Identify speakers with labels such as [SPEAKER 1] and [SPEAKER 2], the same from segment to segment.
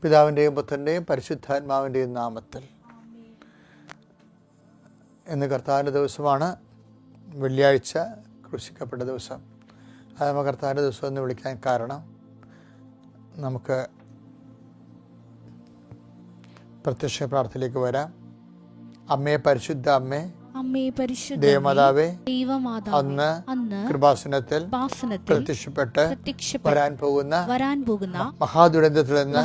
[SPEAKER 1] പിതാവിൻ്റെയും പുത്രൻ്റെയും പരിശുദ്ധാത്മാവിൻ്റെയും നാമത്തിൽ. ഇന്ന് കർത്താവിൻ്റെ ദിവസമാണ്, വെള്ളിയാഴ്ച ക്രൂശിക്കപ്പെട്ട ദിവസം. അത് നമ്മൾ കർത്താവിൻ്റെ ദിവസം എന്ന് വിളിക്കാൻ കാരണം നമുക്ക് പ്രത്യക്ഷ പ്രാർത്ഥനയിലേക്ക് വരാം. അമ്മേ, പരിശുദ്ധ അമ്മേ, ദേവമാതാവേ, അന്ന് കൃപാസനത്തിൽ പ്രത്യക്ഷപ്പെട്ട് വരാൻ പോകുന്ന മഹാദുരന്തത്തിൽ നിന്ന്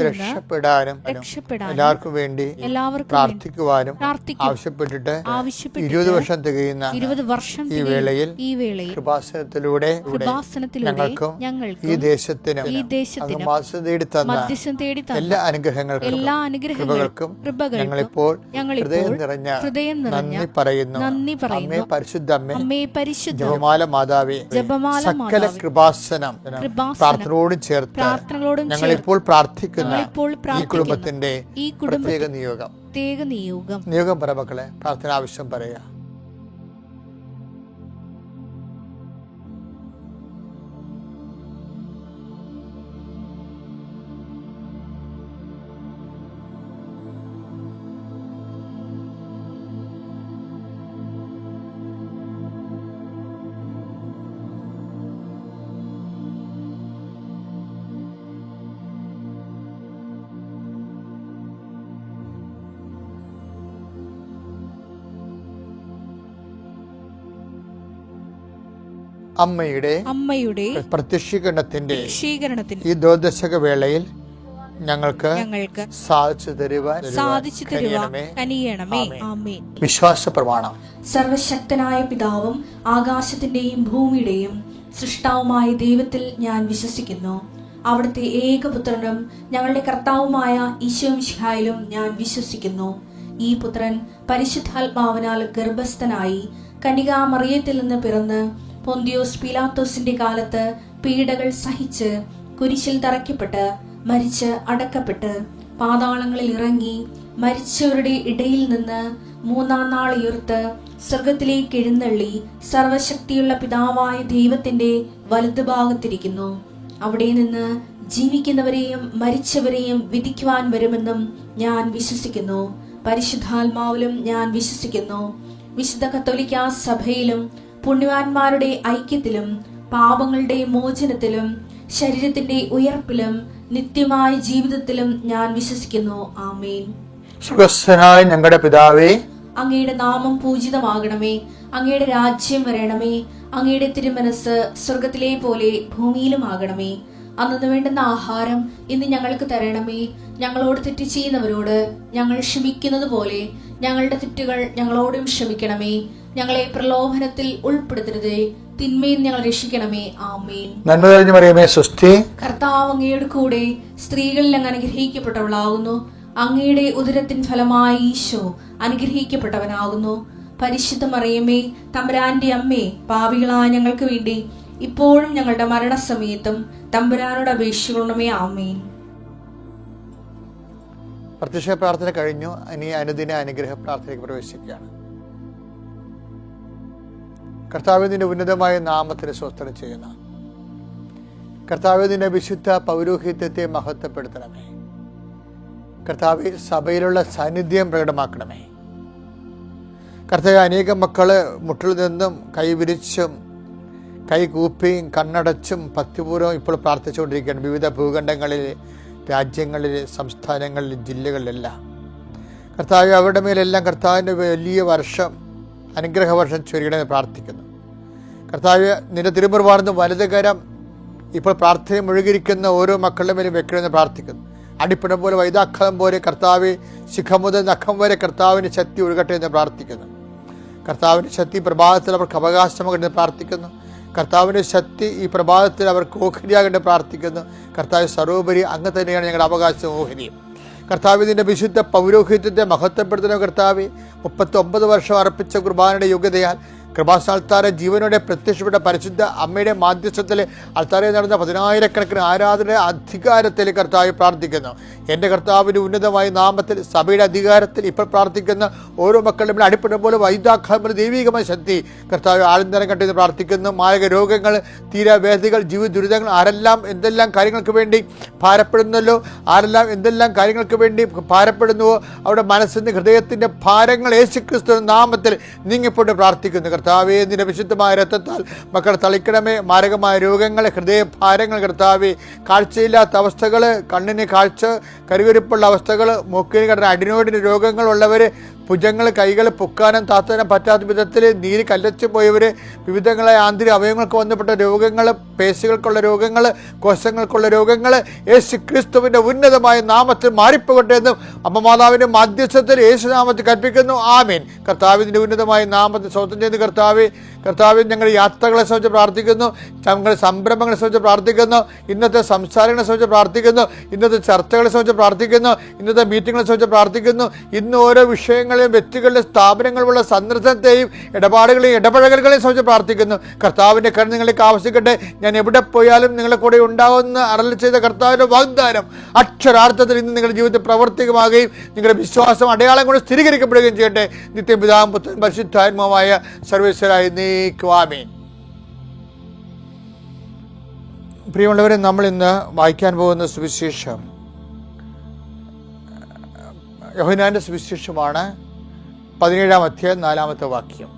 [SPEAKER 1] രക്ഷപ്പെടാനും എല്ലാവർക്കും വേണ്ടി പ്രാർത്ഥിക്കുവാനും ആവശ്യപ്പെട്ടിട്ട് 20 വർഷം തികയുന്ന ഈ വേളയിൽ കൃപാസനത്തിലൂടെ ഞങ്ങൾക്കും ഈ ദേശത്തിനും തേടി തന്ന എല്ലാ അനുഗ്രഹങ്ങൾക്കും ഞങ്ങളിപ്പോൾ ഹൃദയം നിറഞ്ഞ നന്ദി പറയുന്നു. അമ്മേ, പരിശുദ്ധ അമ്മേ, ജപമാല മാതാവേ, സകല കൃപാസനം പ്രാർത്ഥനയോടും ചേർത്ത് ഞങ്ങളിപ്പോൾ പ്രാർത്ഥിക്കുന്ന ഈ കുടുംബത്തിന്റെ പ്രത്യേക നിയോഗം പറ മക്കളെ. പ്രാർത്ഥന ആവശ്യം പറയാ. അമ്മയുടെ പ്രത്യക്ഷീകരണത്തിന്റെ ഈ ദ്വാദശക വേളയിൽ ഞങ്ങൾക്ക് സാധിച്ചു തരുവാൻ വിശ്വാസ പ്രമാണം.
[SPEAKER 2] സർവശക്തനായ പിതാവും ആകാശത്തിന്റെയും ഭൂമിയുടെയും സൃഷ്ടാവുമായ ദൈവത്തിൽ ഞാൻ വിശ്വസിക്കുന്നു. അവിടുത്തെ ഏകപുത്രനും ഞങ്ങളുടെ കർത്താവുമായ ഈശോമിശിഹായിലും ഞാൻ വിശ്വസിക്കുന്നു. ഈ പുത്രൻ പരിശുദ്ധാത്മാവിനാൽ ഗർഭസ്ഥനായി കന്യകാമറിയത്തിൽ നിന്ന് പിറന്ന് പൊന്തിയോസ് പീലാത്തോസിന്റെ കാലത്ത് പീഡകൾ സഹിച്ച് കുരിശിൽ തറയ്ക്കപ്പെട്ട് മരിച്ച് അടക്കപ്പെട്ട് പാതാളങ്ങളിൽ ഇറങ്ങി മരിച്ചവരുടെ ഇടയിൽ നിന്ന് 3-ാം നാൾ ഉയർത്ത് സ്വർഗത്തിലേക്ക് എഴുന്നള്ളി സർവശക്തിയുള്ള പിതാവായ ദൈവത്തിന്റെ വലതുഭാഗത്തിരിക്കുന്നു. അവിടെ നിന്ന് ജീവിക്കുന്നവരെയും മരിച്ചവരെയും വിധിക്കുവാൻ വരുമെന്നും ഞാൻ വിശ്വസിക്കുന്നു. പരിശുദ്ധാത്മാവിലും ഞാൻ വിശ്വസിക്കുന്നു. വിശുദ്ധ കത്തോലിക്കാ സഭയിലും പുണ്യവാന്മാരുടെ ഐക്യത്തിലും പാപങ്ങളുടെ മോചനത്തിലും ശരീരത്തിന്റെ ഉയർപ്പിലും നിത്യമായ ജീവിതത്തിലും ഞാൻ വിശ്വസിക്കുന്നു. ആമേൻ.
[SPEAKER 1] സ്വർഗ്ഗസ്ഥനായ ഞങ്ങളുടെ പിതാവേ,
[SPEAKER 2] അങ്ങയുടെ നാമം പൂജിതമാകണമേ. അങ്ങയുടെ രാജ്യം വരണമേ. അങ്ങയുടെ തിരുമനസ് സ്വർഗത്തിലെ പോലെ ഭൂമിയിലും ആകണമേ. അന്നു വേണ്ടുന്ന ആഹാരം ഇന്ന് ഞങ്ങൾക്ക് തരണമേ. ഞങ്ങളോട് തെറ്റ് ചെയ്യുന്നവരോട് ഞങ്ങൾ ക്ഷമിക്കുന്നത് പോലെ ഞങ്ങളുടെ തെറ്റുകൾ ഞങ്ങളോടും ക്ഷമിക്കണമേ. ഞങ്ങളെ പ്രലോഭനത്തിൽ ഉൾപ്പെടുത്തരുതേ, തിന്മയിൽ ഞങ്ങൾ രക്ഷിക്കണമേ. ആമേൻ.
[SPEAKER 1] നന്മ നിറഞ്ഞ മറിയമേ, സ്വസ്തി.
[SPEAKER 2] കർത്താവ് അങ്ങയുടെ കൂടെ സ്ത്രീകളിൽ അങ്ങ് അനുഗ്രഹിക്കപ്പെട്ടവളാകുന്നു. അങ്ങയുടെ ഉദരത്തിൻ ഫലമായി ഈശോ അനുഗ്രഹിക്കപ്പെട്ടവനാകുന്നു. പരിശുദ്ധ മറിയമേ, തമ്പുരാന്റെ അമ്മേ, പാപികളായ ഞങ്ങൾക്ക് വേണ്ടി ഇപ്പോഴും ഞങ്ങളുടെ മരണസമയത്തും തമ്പുരാനോട് അപേക്ഷിക്കണമേ. ആമേൻ.
[SPEAKER 1] പ്രത്യക്ഷ പ്രാർത്ഥന കഴിഞ്ഞു. ഇനി അനുദിന അനുഗ്രഹ പ്രാർത്ഥനയ്ക്ക് പ്രവേശിക്കുകയാണ്. കർത്താവിന്റെ ഉന്നതമായ നാമത്തിന് സ്വസ്ത്രം ചെയ്യുന്ന കർത്താവിന്റെ വിശുദ്ധ പൗരോഹിത്യത്തെ മഹത്വപ്പെടുത്തണമേ. കർത്താവ് സഭയിലുള്ള സാന്നിധ്യം പ്രകടമാക്കണമേ. കർത്താവ് അനേകം മക്കള് മുട്ടിൽ നിന്നും കൈവിരിച്ചും കൈകൂപ്പിയും കണ്ണടച്ചും ഭക്തിപൂർവ്വം ഇപ്പോൾ പ്രാർത്ഥിച്ചുകൊണ്ടിരിക്കുകയാണ്. വിവിധ ഭൂഖണ്ഡങ്ങളിൽ, രാജ്യങ്ങളിൽ, സംസ്ഥാനങ്ങളിൽ, ജില്ലകളിലെല്ലാം കർത്താവ് അവരുടെ മേലെല്ലാം കർത്താവിൻ്റെ വലിയ വർഷം, അനുഗ്രഹ വർഷം ചൊരിയണമെന്ന് പ്രാർത്ഥിക്കുന്നു. കർത്താവ് നിന്റെ തിരുമുറിവാർന്ന് വലതുകരം ഇപ്പോൾ പ്രാർത്ഥന മുഴുകിയിരിക്കുന്ന ഓരോ മക്കളുടെ മേലും വെക്കണമെന്ന് പ്രാർത്ഥിക്കുന്നു. അടിപ്പിടം പോലെ വൈദാഖം പോലെ കർത്താവ് ശിഖം മുതൽ നഖം വരെ കർത്താവിൻ്റെ ശക്തി ഒഴുകട്ടെ എന്ന് പ്രാർത്ഥിക്കുന്നു. കർത്താവിൻ്റെ ശക്തി പ്രഭാതത്തിൽ അവർക്ക് അവകാശമാകട്ടെ പ്രാർത്ഥിക്കുന്നു. കർത്താവിൻ്റെ ശക്തി ഈ പ്രഭാതത്തിൽ അവർക്ക് ഓഹരിയാകട്ടെ പ്രാർത്ഥിക്കുന്നു. കർത്താവ് സർവോപരി അങ്ങ് തന്നെയാണ് ഞങ്ങളുടെ അവകാശം, ഓഹരിയും. കർത്താവ് ഇതിൻ്റെ വിശുദ്ധ പൗരോഹിത്യത്തെ മഹത്വപ്പെടുത്തുന്ന കർത്താവ് 39 വർഷം അർപ്പിച്ച കുർബാനയുടെ യോഗ്യതയാൽ കൃപാസ്ഥാനത്താരെ ജീവനോടെ പ്രത്യക്ഷപ്പെട്ട പരിശുദ്ധ അമ്മയുടെ മാധ്യസ്ഥത്തിൽ അൾത്താരയിൽ നടന്ന 10,000-കണക്കിന് ആരാധന അധികാരത്തിൽ കർത്താവ് പ്രാർത്ഥിക്കുന്നു. എൻ്റെ കർത്താവിൻ്റെ ഉന്നതമായ നാമത്തിൽ സഭയുടെ അധികാരത്തിൽ ഇപ്പോൾ പ്രാർത്ഥിക്കുന്ന ഓരോ മക്കളുടെ അടിപ്പെടുന്ന പോലെ വൈദാഖ്യ ദൈവികമായ ശക്തി കർത്താവ് ആനന്ദനം കണ്ടെന്ന് പ്രാർത്ഥിക്കുന്നു. മാരക രോഗങ്ങൾ, തീരാവേദികൾ, ജീവിത ദുരിതങ്ങൾ, ആരെല്ലാം എന്തെല്ലാം കാര്യങ്ങൾക്ക് വേണ്ടി ഭാരപ്പെടുന്നല്ലോ, ആരെല്ലാം എന്തെല്ലാം കാര്യങ്ങൾക്ക് വേണ്ടി ഭാരപ്പെടുന്നുവോ അവിടെ മനസ്സിൻ്റെ ഹൃദയത്തിൻ്റെ ഭാരങ്ങൾ യേശുക്രിസ്തു നാമത്തിൽ നീങ്ങിപ്പോട്ട് പ്രാർത്ഥിക്കുന്നു. കർത്താവേ, നിന്റെ വിശുദ്ധമായ രക്തത്താൽ മക്കളെ തളിക്കണമേ. മാരകമായ രോഗങ്ങൾ, ഹൃദയഭാരങ്ങൾ, കർത്താവേ, കാഴ്ചയില്ലാത്ത അവസ്ഥകൾ, കണ്ണിന് കാഴ്ച കരുവിരിപ്പുള്ള അവസ്ഥകൾ, മൂക്കിന് കടന്ന അഡിനോയിഡിന് രോഗങ്ങളുള്ളവർ, ഭുജങ്ങൾ, കൈകൾ പൊക്കാനും താത്താനും പറ്റാത്ത വിധത്തിൽ നീര് കല്ലച്ചു പോയവർ, വിവിധങ്ങളായ ആന്തരിക അവയവങ്ങൾക്ക് വന്നപ്പെട്ട രോഗങ്ങൾ, പേശികൾക്കുള്ള രോഗങ്ങൾ, കോശങ്ങൾക്കുള്ള രോഗങ്ങൾ യേശു ക്രിസ്തുവിൻ്റെ ഉന്നതമായ നാമത്തിൽ മാറിപ്പോകട്ടെ എന്നും അമ്മമാതാവിൻ്റെ മധ്യസ്ഥത്തിൽ യേശുനാമത്തിൽ കൽപ്പിക്കുന്നു. ആമേൻ. കർത്താവിൻ്റെ ഉന്നതമായ നാമത്തിൽ സ്വന്തം ചെയ്ത് കർത്താവിൻ ഞങ്ങളുടെ യാത്രകളെ സംബന്ധിച്ച് പ്രാർത്ഥിക്കുന്നു, ഞങ്ങളുടെ സംരംഭങ്ങളെ സംബന്ധിച്ച് പ്രാർത്ഥിക്കുന്നു, ഇന്നത്തെ സംസാരങ്ങളെ സംബന്ധിച്ച് പ്രാർത്ഥിക്കുന്നു, ഇന്നത്തെ ചർച്ചകളെ സംബന്ധിച്ച് പ്രാർത്ഥിക്കുന്നു, ഇന്നത്തെ മീറ്റിങ്ങുകളെ സംബന്ധിച്ച് പ്രാർത്ഥിക്കുന്നു. ഇന്ന് ഓരോ വിഷയങ്ങളെയും വ്യക്തികളുടെ സ്ഥാപനങ്ങളുള്ള സന്ദർശനത്തെയും ഇടപാടുകളെയും ഇടപഴകലുകളെയും സംബന്ധിച്ച് പ്രാർത്ഥിക്കുന്നു. കർത്താവിൻ്റെ കരുണ നിങ്ങൾക്ക് ആവശ്യിക്കട്ടെ. ഞാൻ എവിടെ പോയാലും നിങ്ങളുടെ കൂടെ ഉണ്ടാകുന്ന അരുളി ചെയ്ത കർത്താവിൻ്റെ വാഗ്ദാനം അക്ഷരാർത്ഥത്തിൽ ഇന്ന് നിങ്ങളുടെ ജീവിതത്തിൽ പ്രവർത്തികമാകുകയും നിങ്ങളുടെ വിശ്വാസം അടയാളം കൊണ്ട് സ്ഥിരീകരിക്കപ്പെടുകയും ചെയ്യട്ടെ. നിത്യം പിതാവും പുത്രനും പരിശുദ്ധാത്മാവുമായ സർവേശ്വരായ നീക്കുവാമേൻ. പ്രിയമുള്ളവരെ, നമ്മൾ ഇന്ന് വായിക്കാൻ പോകുന്ന സുവിശേഷം യോഹന്നാന്റെ സുവിശേഷമാണ്. 17-ാം അധ്യായം 4-ാമത്തെ വാക്യം.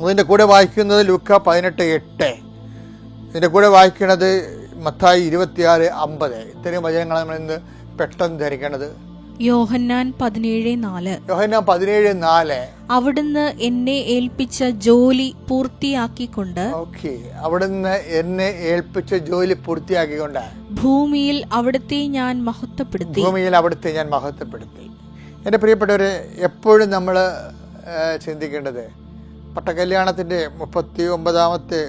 [SPEAKER 1] ഇതിൻ്റെ കൂടെ വായിക്കുന്നത് ലൂക്ക 18:8. ഇതിൻ്റെ കൂടെ വായിക്കുന്നത് മത്തായി 26:50. ഇത്രയും വചനങ്ങൾ നമ്മൾ ഇന്ന് പെട്ടെന്ന് ധരിക്കേണ്ടത്.
[SPEAKER 2] യോഹന്നാൻ 17:4.
[SPEAKER 3] അവിടുന്ന് എന്നെ ഏൽപ്പിച്ച ജോലി പൂർത്തിയാക്കിക്കൊണ്ട്
[SPEAKER 1] അവിടുന്ന് എന്നെ ഏൽപ്പിച്ച ജോലി പൂർത്തിയാക്കിക്കൊണ്ട്
[SPEAKER 3] ഭൂമിയിൽ അവിടുത്തെ ഞാൻ മഹത്വപ്പെടുത്തി.
[SPEAKER 1] എൻ്റെ പ്രിയപ്പെട്ടവരെ, എപ്പോഴും നമ്മൾ ചിന്തിക്കേണ്ടത് പട്ടകല്യാണത്തിൻ്റെ 39-ാമത്തെ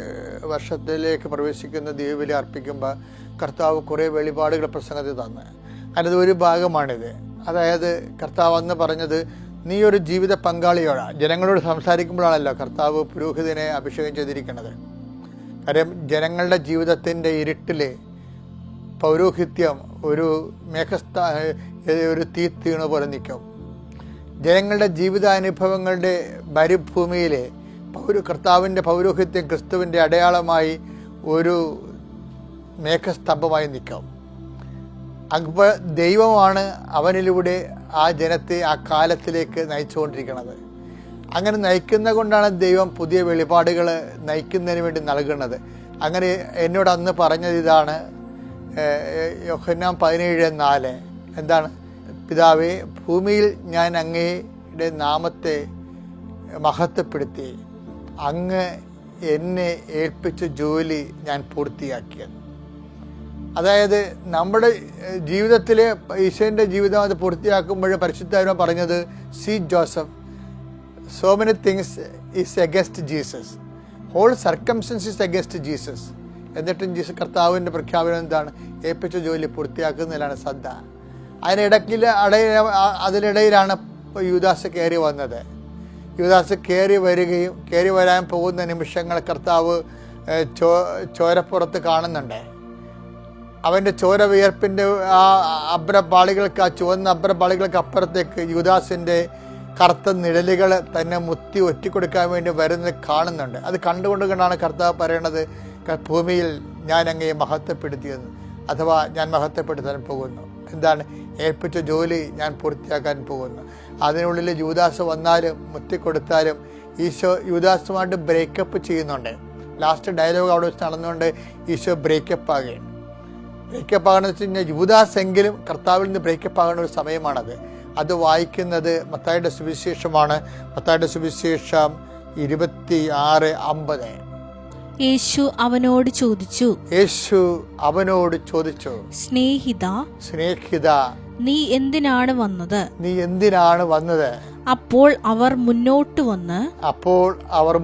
[SPEAKER 1] വർഷത്തിലേക്ക് പ്രവേശിക്കുന്ന ദൈവബലി അർപ്പിക്കുമ്പോൾ കർത്താവ് കുറേ വെളിപാടുകൾ പ്രസംഗത്തിൽ തന്ന്. അതിൻ്റെ ഒരു ഭാഗമാണിത്. അതായത് കർത്താവ് അന്ന് പറഞ്ഞത്, നീ ഒരു ജീവിത പങ്കാളിയോടാ. ജനങ്ങളോട് സംസാരിക്കുമ്പോഴാണല്ലോ കർത്താവ് പുരോഹിതനെ അഭിഷേകം ചെയ്തിരിക്കുന്നത്. കാര്യം ജനങ്ങളുടെ ജീവിതത്തിൻ്റെ ഇരുട്ടിൽ പൗരോഹിത്യം ഒരു ഒരു തീണ പോലെ നിൽക്കും. ജനങ്ങളുടെ ജീവിതാനുഭവങ്ങളുടെ മരുഭൂമിയിലെ കർത്താവിൻ്റെ പൗരോഹിത്യം ക്രിസ്തുവിൻ്റെ അടയാളമായി ഒരു മേഘസ്തംഭമായി നിൽക്കും. അപ്പോൾ ദൈവമാണ് അവനിലൂടെ ആ ജനത്തെ ആ കാലത്തിലേക്ക് നയിച്ചുകൊണ്ടിരിക്കുന്നത്. അങ്ങനെ നയിക്കുന്ന കൊണ്ടാണ് ദൈവം പുതിയ വെളിപാടുകൾ നയിക്കുന്നതിന് വേണ്ടി നൽകുന്നത്. അങ്ങനെ എന്നോട് അന്ന് പറഞ്ഞത് ഇതാണ്, യോഹന്നാൻ 17:4. എന്താണ്? പിതാവേ, ഭൂമിയിൽ ഞാൻ അങ്ങയുടെ നാമത്തെ മഹത്വപ്പെടുത്തി, അങ്ങ് എന്നെ ഏൽപ്പിച്ച ജോലി ഞാൻ പൂർത്തിയാക്കിയത്. അതായത് നമ്മുടെ ജീവിതത്തിൽ ഈശോൻ്റെ ജീവിതം അത് പൂർത്തിയാക്കുമ്പോൾ പരിശുദ്ധാത്മാവ് പറഞ്ഞത്, see Joseph, so many things is against Jesus, whole circumstance is against Jesus. എന്നിട്ടും ജീസസ് കർത്താവിൻ്റെ പ്രഖ്യാപനം എന്താണ്? ഏൽപ്പിച്ച ജോലി പൂർത്തിയാക്കുന്നതിലാണ് ശ്രദ്ധ. അതിനിടയിലാണ് യൂദാസ് കയറി വന്നത്. യൂദാസ് കയറി വരാൻ പോകുന്ന നിമിഷങ്ങൾ കർത്താവ് ചോരപ്പുറത്ത് കാണുന്നുണ്ട്. അവൻ്റെ ചോര വിയർപ്പിൻ്റെ ആ അബ്രപാളികൾക്ക്, ആ ചുവന്ന അബ്രപാളികൾക്ക് അപ്പുറത്തേക്ക് യൂദാസിൻ്റെ കറുത്ത നിഴലുകൾ തന്നെ മുത്തി ഒറ്റിക്കൊടുക്കാൻ വേണ്ടി വരുന്നത് കാണുന്നുണ്ട്. അത് കണ്ടുകൊണ്ടാണ് കർത്താവ് പറയണത്, ഭൂമിയിൽ ഞാൻ അങ്ങയെ മഹത്വപ്പെടുത്തിയെന്ന്, അഥവാ ഞാൻ മഹത്വപ്പെടുത്താൻ പോകുന്നു. എന്താണ്? ഏൽപ്പിച്ച ജോലി ഞാൻ പൂർത്തിയാക്കാൻ പോകുന്നു. അതിനുള്ളിൽ യൂദാസ് വന്നാലും മുത്തിക്കൊടുത്താലും ഈശോ യൂദാസുമായിട്ട് ബ്രേക്കപ്പ് ചെയ്യുന്നുണ്ട്. ലാസ്റ്റ് ഡയലോഗ് അവിടെ വെച്ച് നടന്നുകൊണ്ട് ഈശോ ബ്രേക്കപ്പ് ആകുകയാണ്. ബ്രേക്കപ്പ് ആകണമെന്ന് വെച്ച് കഴിഞ്ഞാൽ യൂദാസ് എങ്കിലും കർത്താവിൽ നിന്ന് ബ്രേക്കപ്പ് ആകുന്ന ഒരു സമയമാണത്. അത് വായിക്കുന്നത് മത്തായിയുടെ സുവിശേഷമാണ്. മത്തായിയുടെ സുവിശേഷം 26:50.
[SPEAKER 3] യേശു അവനോട് ചോദിച്ചു, സ്നേഹിത, നീ എന്തിനാണ് വന്നത്? അപ്പോൾ അവർ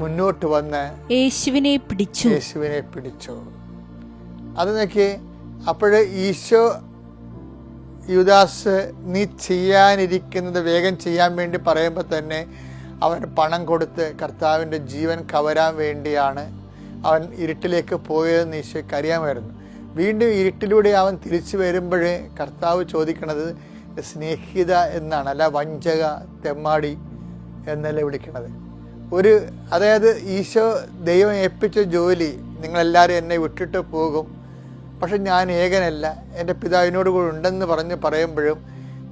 [SPEAKER 3] മുന്നോട്ട് വന്ന് യേശുവിനെ പിടിച്ചു.
[SPEAKER 1] അത് നോക്കി. അപ്പോൾ ഈശോ യൂദാസ് നീ ചെയ്യാനിരിക്കുന്നത് വേഗം ചെയ്യാൻ വേണ്ടി പറയുമ്പോൾ തന്നെ അവൻ പണം കൊടുത്ത് കർത്താവിൻ്റെ ജീവൻ കവരാൻ വേണ്ടിയാണ് അവൻ ഇരുട്ടിലേക്ക് പോയതെന്ന് ഈശോയ്ക്ക് അറിയാമായിരുന്നു. വീണ്ടും ഇരുട്ടിലൂടെ അവൻ തിരിച്ചു വരുമ്പോഴേ കർത്താവ് ചോദിക്കണത് സ്നേഹിത എന്നാണ്, അല്ല വഞ്ചക, തെമ്മാടി എന്നല്ല വിളിക്കണത്. അതായത് ഈശോ ദൈവം ഏൽപ്പിച്ച ജോലി, നിങ്ങളെല്ലാവരും എന്നെ വിട്ടിട്ട് പോകും, പക്ഷെ ഞാൻ ഏകനല്ല, എൻ്റെ പിതാവിനോട് കൂടെ ഉണ്ടെന്ന് പറയുമ്പോഴും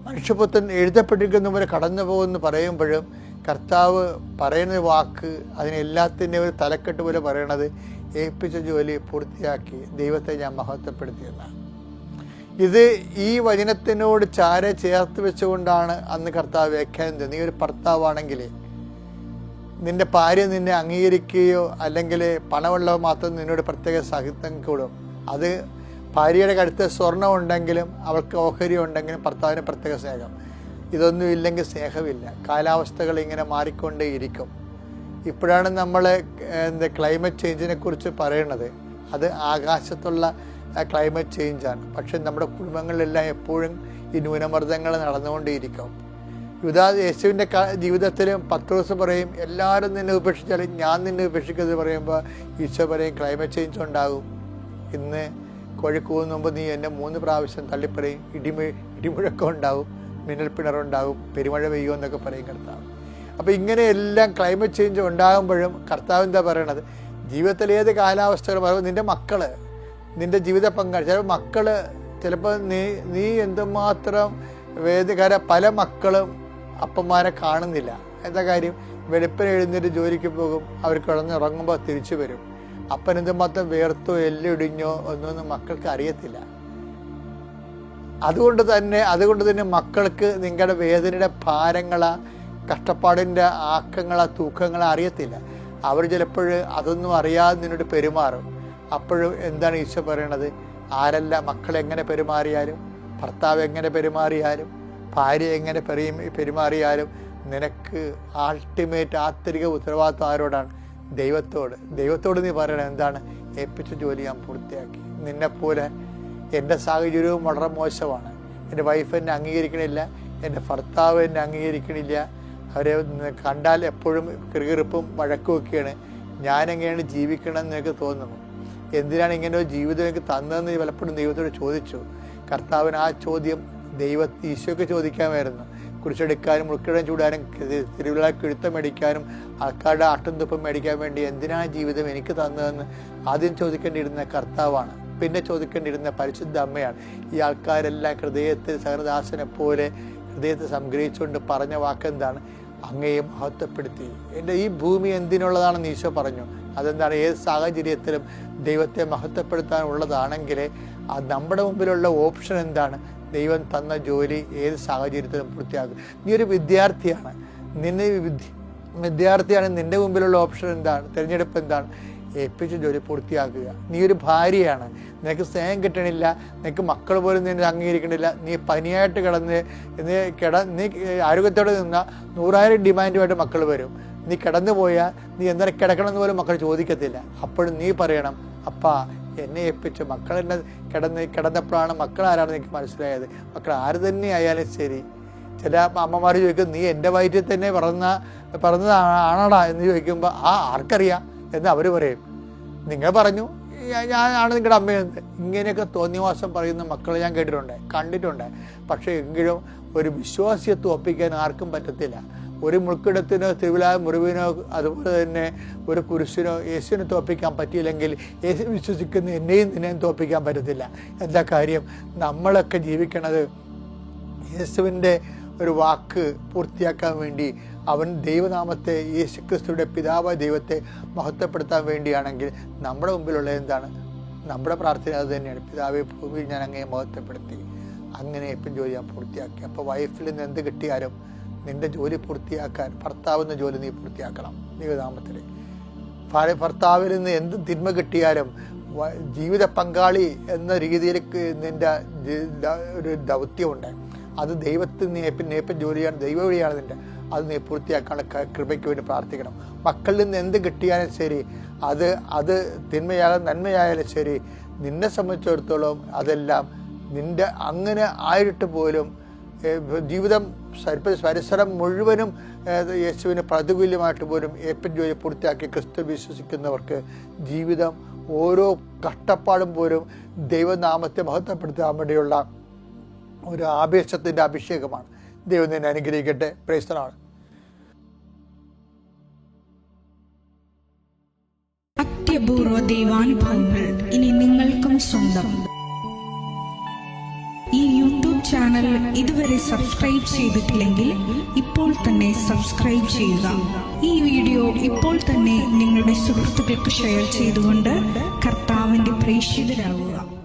[SPEAKER 1] മനുഷ്യപുത്രൻ എഴുതപ്പെട്ടിരിക്കുന്നവരെ കടന്നു പോകുമെന്ന് പറയുമ്പോഴും കർത്താവ് പറയുന്ന വാക്ക് അതിനെല്ലാത്തിൻ്റെ ഒരു തലക്കെട്ട് പോലെ പറയണത് ഏൽപ്പിച്ച ജോലി പൂർത്തിയാക്കി ദൈവത്തെ ഞാൻ മഹത്വപ്പെടുത്തിയെന്നാണ്. ഇത് ഈ വചനത്തിനോട് ചാരെ ചേർത്ത് വെച്ചുകൊണ്ടാണ് അന്ന് കർത്താവ് വ്യാഖ്യാനം. നീ ഒരു ഭർത്താവാണെങ്കിൽ നിന്റെ ഭാര്യ നിന്നെ അംഗീകരിക്കുകയോ അല്ലെങ്കിൽ പണമുള്ളവ മാത്രം നിന്നോട് പ്രത്യേക സാഹിത്യം കൂടും. അത് ഭാര്യയുടെ കഴുത്ത് സ്വർണ്ണം ഉണ്ടെങ്കിലും അവൾക്ക് ഓഹരി ഉണ്ടെങ്കിലും ഭർത്താവിന് പ്രത്യേക സ്നേഹം. ഇതൊന്നും ഇല്ലെങ്കിൽ സ്നേഹമില്ല. കാലാവസ്ഥകൾ ഇങ്ങനെ മാറിക്കൊണ്ടേയിരിക്കും. ഇപ്പോഴാണ് നമ്മൾ ക്ലൈമറ്റ് ചേഞ്ചിനെ കുറിച്ച് പറയുന്നത്. അത് ആകാശത്തുള്ള ക്ലൈമറ്റ് ചേഞ്ചാണ്. പക്ഷെ നമ്മുടെ കുടുംബങ്ങളിലെല്ലാം എപ്പോഴും ഈ ന്യൂനമർദ്ദങ്ങൾ നടന്നുകൊണ്ടേയിരിക്കും. യേശുവിൻ്റെ ജീവിതത്തിലും പത്രോസ് പറയും, എല്ലാവരും നിന്നെ ഉപേക്ഷിച്ചാലും ഞാൻ നിന്നെ ഉപേക്ഷിക്കുന്നത് പറയുമ്പോൾ ഈശോ പറയും ക്ലൈമറ്റ് ചേഞ്ച് ഉണ്ടാകും. ഇന്ന് കോഴിക്കൂന്ന് മുമ്പ് നീ എന്നെ 3 പ്രാവശ്യം തള്ളിപ്പറയും, ഇടിമുഴക്കം ഉണ്ടാകും, മിന്നൽപ്പിണറുണ്ടാകും, പെരുമഴ പെയ്യുമെന്നൊക്കെ പറയും കർത്താവ്. അപ്പോൾ ഇങ്ങനെയെല്ലാം ക്ലൈമറ്റ് ചേഞ്ച് ഉണ്ടാകുമ്പോഴും കർത്താവ് എന്താ പറയണത്? ജീവിതത്തിൽ ഏത് കാലാവസ്ഥകൾ പറയുമ്പോൾ നിൻ്റെ മക്കൾ, നിൻ്റെ ജീവിത പങ്കാളി, ചിലപ്പോൾ മക്കൾ, ചിലപ്പോൾ നീ എന്തുമാത്രം വേദകര, പല മക്കളും അപ്പന്മാരെ കാണുന്നില്ല. എന്താ കാര്യം? വെളുപ്പിന് എഴുന്നേറ്റ് ജോലിക്ക് പോകും, അവർ കിടന്നുറങ്ങുമ്പോൾ തിരിച്ചു വരും. അപ്പൻ എന്തുമാത്രം വേർത്തോ എല്ലിടിഞ്ഞോ ഒന്നൊന്നും മക്കൾക്ക് അറിയത്തില്ല. അതുകൊണ്ട് തന്നെ മക്കൾക്ക് നിങ്ങളുടെ വേദനയുടെ ഭാരങ്ങളാ, കഷ്ടപ്പാടിൻ്റെ ആക്കങ്ങളാ, തൂക്കങ്ങളാ അറിയത്തില്ല. അവർ ചിലപ്പോൾ അതൊന്നും അറിയാതെ നിന്നോട് പെരുമാറും. അപ്പോഴും എന്താണ് ഈശോ പറയണത്? ആരല്ല മക്കളെങ്ങനെ പെരുമാറിയാലും, ഭർത്താവ് എങ്ങനെ പെരുമാറിയാലും, ഭാര്യ എങ്ങനെ പെരുമാറിയാലും നിനക്ക് ആൾട്ടിമേറ്റ് ആന്തരിക ഉത്തരവാദിത്വം ആരോടാണ്? ദൈവത്തോട് നീ പറയണം എന്താണ്? ഏൽപ്പിച്ച ജോലി ഞാൻ പൂർത്തിയാക്കി. നിന്നെപ്പോലെ എൻ്റെ സാഹചര്യവും വളരെ മോശമാണ്. എൻ്റെ വൈഫ് എന്നെ അംഗീകരിക്കണില്ല, എൻ്റെ ഭർത്താവ് എന്നെ അംഗീകരിക്കണില്ല, അവരെ കണ്ടാൽ എപ്പോഴും കിറുകിറുപ്പും വഴക്കുമൊക്കെയാണ്. ഞാനെങ്ങനെയാണ് ജീവിക്കണമെന്ന് എനിക്ക് തോന്നുന്നു. എന്തിനാണ് ഇങ്ങനെ ഒരു ജീവിതം എനിക്ക് തന്നതെന്ന് പലപ്പോഴും ദൈവത്തോട് ചോദിച്ചു. കർത്താവിന് ആ ചോദ്യം ഈശോയ്ക്ക് ചോദിക്കാമായിരുന്നു. കുരിശെടുക്കാനും മുൾക്കിടം ചൂടാനും തിരുവിളക്ക് എഴുത്തം മേടിക്കാനും ആൾക്കാരുടെ ആട്ടും തുപ്പും മേടിക്കാൻ വേണ്ടി എന്തിനാണ് ജീവിതം എനിക്ക് തന്നതെന്ന് ആദ്യം ചോദിക്കേണ്ടിയിരുന്ന കർത്താവാണ്. പിന്നെ ചോദിക്കേണ്ടിയിരുന്ന പരിശുദ്ധ അമ്മയാണ്. ഈ ആൾക്കാരെല്ലാം ഹൃദയത്തിൽ സഹനദാസനെ പോലെ ഹൃദയത്തെ സംഗ്രഹിച്ചുകൊണ്ട് പറഞ്ഞ വാക്കെന്താണ്? അങ്ങയെ മഹത്വപ്പെടുത്തി. എൻ്റെ ഈ ഭൂമി എന്തിനുള്ളതാണെന്ന് ഈശോ പറഞ്ഞു. അതെന്താണ്? ഏത് സാഹചര്യത്തിലും ദൈവത്തെ മഹത്വപ്പെടുത്താനുള്ളതാണെങ്കിൽ അത് നമ്മുടെ മുമ്പിലുള്ള ഓപ്ഷൻ എന്താണ്? ദൈവം തന്ന ജോലി ഏത് സാഹചര്യത്തിലും പൂർത്തിയാക്കും. നീ ഒരു വിദ്യാർത്ഥിയാണ്, നിൻ്റെ മുമ്പിലുള്ള ഓപ്ഷൻ എന്താണ്? തിരഞ്ഞെടുപ്പ് എന്താണ്? ഏൽപ്പിച്ച ജോലി പൂർത്തിയാക്കുക. നീ ഒരു ഭാര്യയാണ്, നിനക്ക് സ്നേഹം കിട്ടണില്ല, നിനക്ക് മക്കൾ പോലും നിന്നെ അംഗീകരിക്കണില്ല, നീ പനിയായിട്ട് നീ ആരോഗ്യത്തോടെ നിന്നാൽ 100,000 ഡിമാൻഡുമായിട്ട് മക്കൾ വരും. നീ കിടന്നു പോയാൽ നീ എന്തിനാ കിടക്കണമെന്ന് പോലും മക്കൾ ചോദിക്കത്തില്ല. അപ്പോഴും നീ പറയണം, അപ്പാ എന്നെ ഏൽപ്പിച്ചു. മക്കളെന്നെ കിടന്നപ്പോഴാണ് മക്കൾ ആരാണെന്ന് എനിക്ക് മനസ്സിലായത്. മക്കൾ ആര് തന്നെ ആയാലും ശരി. ചില അമ്മമാർ ചോദിക്കും, നീ എൻ്റെ വയറ്റിൽ തന്നെ പറഞ്ഞതാണോടാ എന്ന് ചോദിക്കുമ്പോൾ ആർക്കറിയാം എന്ന് അവർ പറയും. നിങ്ങൾ പറഞ്ഞു ഞാനാണ് നിങ്ങളുടെ അമ്മയെന്ന്. ഇങ്ങനെയൊക്കെ തോന്നിവാസം പറയുന്ന മക്കളെ ഞാൻ കണ്ടിട്ടുണ്ട്. പക്ഷേ എങ്കിലും ഒരു വിശ്വാസിയെ തോൽപ്പിക്കാൻ ആർക്കും പറ്റത്തില്ല. ഒരു മുൾക്കിടത്തിനോ തിരുവിലാ മുറിവിനോ അതുപോലെ തന്നെ ഒരു കുരിശിനോ യേശുവിനെ തോൽപ്പിക്കാൻ പറ്റിയില്ലെങ്കിൽ യേശു വിശ്വസിക്കുന്ന എന്നെയും നിന്നെയും തോൽപ്പിക്കാൻ പറ്റത്തില്ല. എന്താ കാര്യം? നമ്മളൊക്കെ ജീവിക്കണത് യേശുവിൻ്റെ ഒരു വാക്ക് പൂർത്തിയാക്കാൻ വേണ്ടി, അവൻ ദൈവനാമത്തെ, യേശുക്രിസ്തുവിൻ്റെ പിതാവായ ദൈവത്തെ മഹത്വപ്പെടുത്താൻ വേണ്ടിയാണെങ്കിൽ നമ്മുടെ മുമ്പിലുള്ള എന്താണ്? നമ്മുടെ പ്രാർത്ഥന അത് തന്നെയാണ്. പിതാവേ, ഭൂമിയിൽ ഞാൻ അങ്ങയെ മഹത്വപ്പെടുത്തി, അങ്ങനെ എപ്പം ജോലി ഞാൻ പൂർത്തിയാക്കി. അപ്പോൾ വൈഫിൽ നിന്ന് എന്ത് കിട്ടിയാലും നിൻ്റെ ജോലി പൂർത്തിയാക്കാൻ, ഭർത്താവെന്ന ജോലി നീ പൂർത്തിയാക്കണം ദൈവനാമത്തിൽ. ഭർത്താവിൽ നിന്ന് എന്ത് തിന്മ കിട്ടിയാലും ജീവിത പങ്കാളി എന്ന രീതിയിലേക്ക് നിൻ്റെ ഒരു ദൗത്യമുണ്ട്. അത് ദൈവത്തിന് നേപ്പം ജോലിയാണ്, ദൈവ വഴിയാണ് നിൻ്റെ. അത് നീ പൂർത്തിയാക്കാനുള്ള കൃപയ്ക്ക് വേണ്ടി പ്രാർത്ഥിക്കണം. മക്കളിൽ നിന്ന് എന്ത് കിട്ടിയാലും ശരി, അത് തിന്മയായാലും നന്മയായാലും ശരി, നിന്നെ സംബന്ധിച്ചിടത്തോളം അതെല്ലാം നിൻ്റെ അങ്ങനെ ആയിട്ട് പോലും ജീവിതം പരിസരം മുഴുവനും യേശുവിന് പ്രതികൂല്യമായിട്ട് പോലും ഏപ്പൻ ജോലി പൂർത്തിയാക്കി ക്രിസ്തു വിശ്വസിക്കുന്നവർക്ക് ജീവിതം ഓരോ കഷ്ടപ്പാടും പോലും ദൈവനാമത്തെ മഹത്വപ്പെടുത്താൻ വേണ്ടിയുള്ള ഒരു ആവേശത്തിൻ്റെ അഭിഷേകമാണ്. ദൈവം നിന്നെ അനുഗ്രഹിക്കട്ടെ. Praise the Lord.
[SPEAKER 3] അത്യപൂർവ ദൈവാനുഭവങ്ങൾ ഇനി നിങ്ങൾക്കും സ്വന്തം.
[SPEAKER 4] യൂട്യൂബ് ചാനൽ ഇതുവരെ സബ്സ്ക്രൈബ് ചെയ്തിട്ടില്ലെങ്കിൽ ഇപ്പോൾ തന്നെ സബ്സ്ക്രൈബ് ചെയ്യുക. ഈ വീഡിയോ ഇപ്പോൾ തന്നെ നിങ്ങളുടെ സുഹൃത്തുക്കൾക്ക് ഷെയർ ചെയ്തുകൊണ്ട് കർത്താവിന്റെ പ്രേക്ഷിതരാകുക.